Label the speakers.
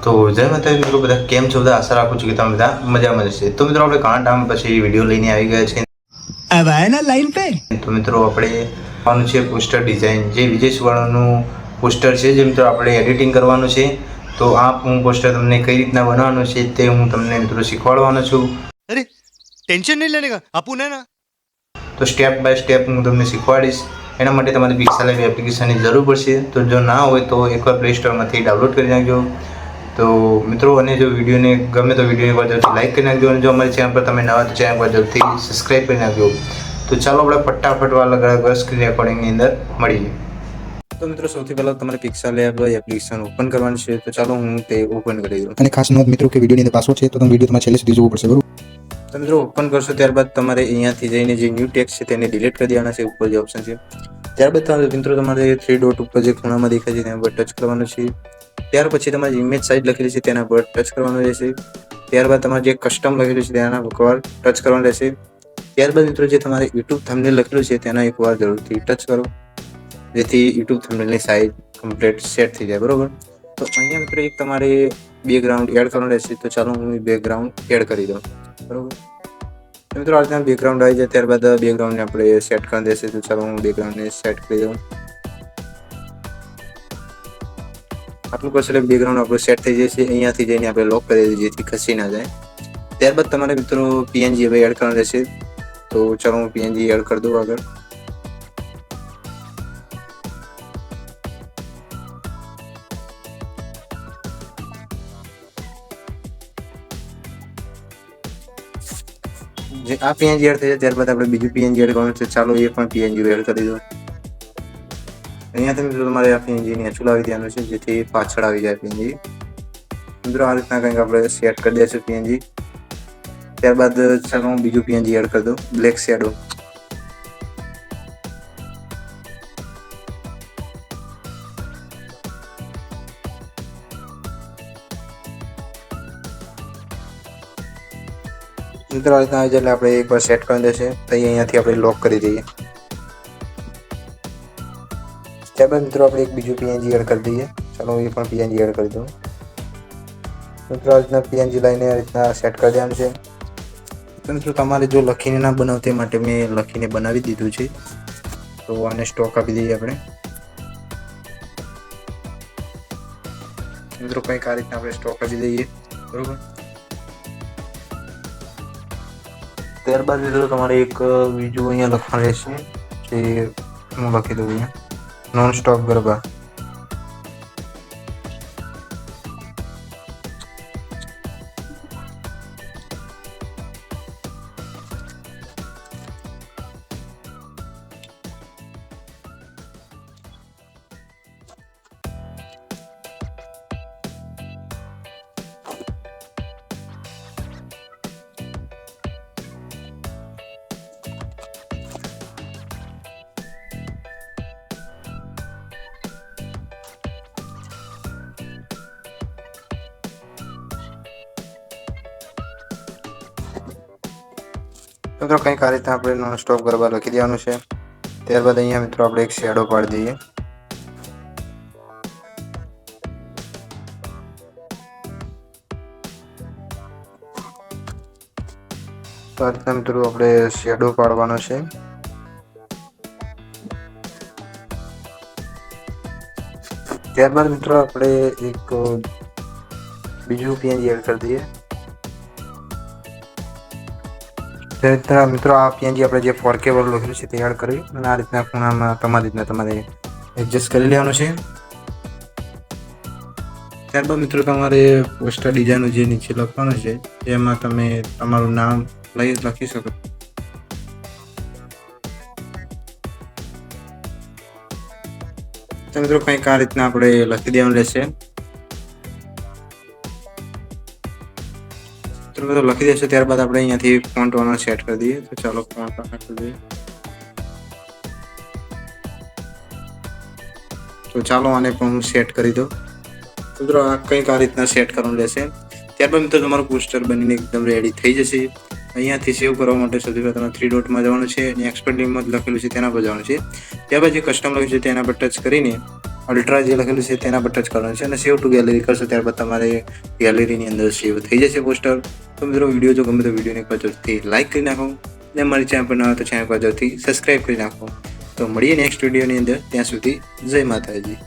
Speaker 1: તો જય માતાજી મિત્રો, બધા કેમ છો? બધા આશા રાખું છું કે તમે બધા મજામાં જશે. તો મિત્રો આપણે ઘણા ટાઈમ પછી વિડીયો લઈને આવી ગયા છે.
Speaker 2: अब आए ना लाइन पे.
Speaker 1: તો મિત્રો આપણે કરવાનું છે પોસ્ટર ડિઝાઇન, જે વિજય સુવર્ણનું પોસ્ટર છે, જે મિત્રો આપણે એડિટિંગ કરવાનું છે. તો આ હું પોસ્ટર તમને કઈ રીતના બનાવવાનું છે તે હું તમને મિત્રો શીખવાડવાનો છું.
Speaker 2: अरे टेंशन नहीं लेने का, अपन है ना.
Speaker 1: તો સ્ટેપ બાય સ્ટેપ હું તમને શીખવાડીશ. એના માટે તમારે પિક્સેલ એવી એપ્લિકેશનની જરૂર પડશે. તો જો ના હોય તો એકવાર પ્લે સ્ટોરમાંથી ડાઉનલોડ કરી નાખજો. તો મિત્રો, અને જો વિડીયોને ગમે તો વિડીયોને એકવાર જરૂરથી લાઈક કરી નાખજો, અને જો અમારી ચેનલ પર તમે નવા તો ચેનલ પર જરૂરથી સબસ્ક્રાઈબ કરી નાખજો. તો ચાલો આપણે ફટાફટ વાળા સ્ક્રીન રેકોર્ડિંગની અંદર મળીએ. તો મિત્રો, સૌથી પહેલાં તમારે પિક્સેલ એપ એપ્લિકેશન ઓપન કરવાની છે. તો ચાલો હું તે ઓપન કરી દઉં.
Speaker 3: અને ખાસ નોંધ મિત્રો કે વિડીયોની અંદર પાસવર્ડ છે તો તમે વિડીયો તમારે છેલ્લે સુધી જોવું પડશે, બરોબર?
Speaker 1: તો મિત્રો ઓપન કરશો ત્યારબાદ તમારે અહીંયાથી જઈને જે ન્યૂ ટેક્સ્ટ છે તેને ડિલીટ કરી દેવાના છે. ઉપર જે ઓપ્શન છે ત્યારબાદ મિત્રો તમારે 3 ડોટ ઉપર જે ખૂણામાં દેખાય છે તેના પર ટચ કરવાનું છે. ત્યાર પછી તમારી ઇમેજ સાઇઝ લખેલી છે તેના પર ટચ કરવાનું રહેશે. ત્યારબાદ તમારે જે કસ્ટમ લખેલું છે તેના પર ટચ કરવાનું રહેશે. ત્યારબાદ મિત્રો જે તમારે યુટ્યુબ થંબનેલ લખેલું છે તેના એકવાર જરૂરથી ટચ કરો, જેથી યુટ્યુબ થંબનેલની સાઇઝ કમ્પ્લીટ સેટ થઈ જાય, બરોબર? તો અહીંયા મિત્રો એક તમારે બેકગ્રાઉન્ડ એડ કરવાનું રહેશે. તો ચાલો હું બેકગ્રાઉન્ડ એડ કરી દઉં, બરોબર? તો મિત્રો આ રીતના બેકગ્રાઉન્ડ આવી જાય ત્યારબાદ બેકગ્રાઉન્ડને આપણે સેટ કરી દેશે. તો ચાલો હું બેકગ્રાઉન્ડને સેટ કરી દઉં. આટલું કરશે એટલે બેકગ્રાઉન્ડ આપણું સેટ થઈ જશે. અહીંયાથી જઈને આપણે લોક કરી દઈએ જેથી ખસી ના જાય. ત્યારબાદ તમારે મિત્રો પીએનજી હવે એડ કરવાનું રહેશે. તો ચાલો હું પીએનજી એડ કરી દઉં આગળ. જે આ પીએનજી એડ થઈ જાય ત્યારબાદ આપણે બીજું પીએનજી એડ કરવાનું છે. ચાલો એ પણ પીએનજી એડ કરી દો. અહીંયાથી મિત્રો તમારે આ પીએનજી ને અચુલાવી દેવાનું છે જેથી પાછળ આવી જાય પીએનજી. મિત્રો આ રીતના કંઈક આપણે સેટ કરી દઈશું પીએનજી. ત્યારબાદ ચાલો હું બીજું પીએનજી એડ કરી દઉં, બ્લેક શેડો. મિત્રો આ રીતના આવી જાય એટલે આપણે એકવાર સેટ કરી દેશે. તો અહીંયાથી આપણે લોક કરી દઈએ. ત્યારબાદ મિત્રો આપણે એક બીજું પીએનજી એડ કરી દઈએ. ચાલો એ પણ પીએનજી એડ કરી દઉં. મિત્રો આ રીતના પીએનજી લઈને આ રીતના સેટ કરી દેવાનું છે. તો મિત્રો તમારે જો લખીને ના બનાવો તે માટે મેં લખીને બનાવી દીધું છે. તો આને સ્ટોક આપી દઈએ આપણે. મિત્રો કંઈક આ રીતના આપણે સ્ટોક આપી દઈએ, બરોબર? ત્યારબાદ મિત્રો તમારે એક બીજું અહીંયા લખવાનું રહેશે, જે હું લખી દઉં અહીંયા, નોન સ્ટોપ ગરબા. મિત્રો કંઈક આ રીતના આપણે નોન સ્ટોપ ગરબા લખી દેવાનું છે. ત્યારબાદ અહીંયા મિત્રો આપણે એક શેડો પાડી દઈએ. તો આ રીતના મિત્રો આપણે શેડો પાડવાનો છે. ત્યારબાદ મિત્રો આપણે એક બીજું પીએનજી એડ કરી દઈએ. મિત્રો આ પીએનજી આપણે જે 4K વાળું લખેલું છે તે એડ કરવી, અને આ રીતના ખૂણામાં તમારી રીતના તમારે એડજસ્ટ કરી લેવાનું છે. ત્યારબાદ મિત્રો તમારે પોસ્ટર ડિઝાઇનનું જે નીચે લખવાનું છે એમાં તમે તમારું નામ લખી શકો. તો મિત્રો કંઈક આ રીતના આપણે લખી દેવાનું રહેશે. તો લખી દેશે ત્યારબાદ આપણે અહીંયાથી ફોન્ટ વાળા સેટ કરી દઈએ. તો ચાલો ફોન્ટ કરી દઈએ. તો ચાલો આને પણ હું સેટ કરી દઉં. મિત્રો આ કંઈક આ રીતના સેટ કરવાનું રહેશે. ત્યારબાદ મિત્રો તમારું પોસ્ટર બનીને એકદમ રેડી થઈ જશે. અહીંયાથી સેવ કરવા માટે સૌથી પહેલાં તમારે 3 ડોટમાં જવાનું છે અને એક્સપર્ટ નેમમાં લખેલું છે તેના પર જવાનું છે. ત્યારબાદ જે કસ્ટમ લખ્યું છે તેના પર ટચ કરીને અલ્ટ્રા જે લખેલું છે તેના પર ટચ કરવાનું છે અને સેવ ટુ ગેલેરી કરશો ત્યારબાદ તમારે ગેલેરીની અંદર સેવ થઈ જશે પોસ્ટર. તો મિત્રો વિડીયો જો ગમે તો વિડીયોને એક વાર જરૂરથી લાઇક કરી નાખો અને અમારી ચેનલ પર ન હોય તો ચેનલ પર જરૂરથી સબસ્ક્રાઈબ કરી નાખો. તો મળીએ નેક્સ્ટ વિડીયોની અંદર. ત્યાં સુધી જય માતાજી.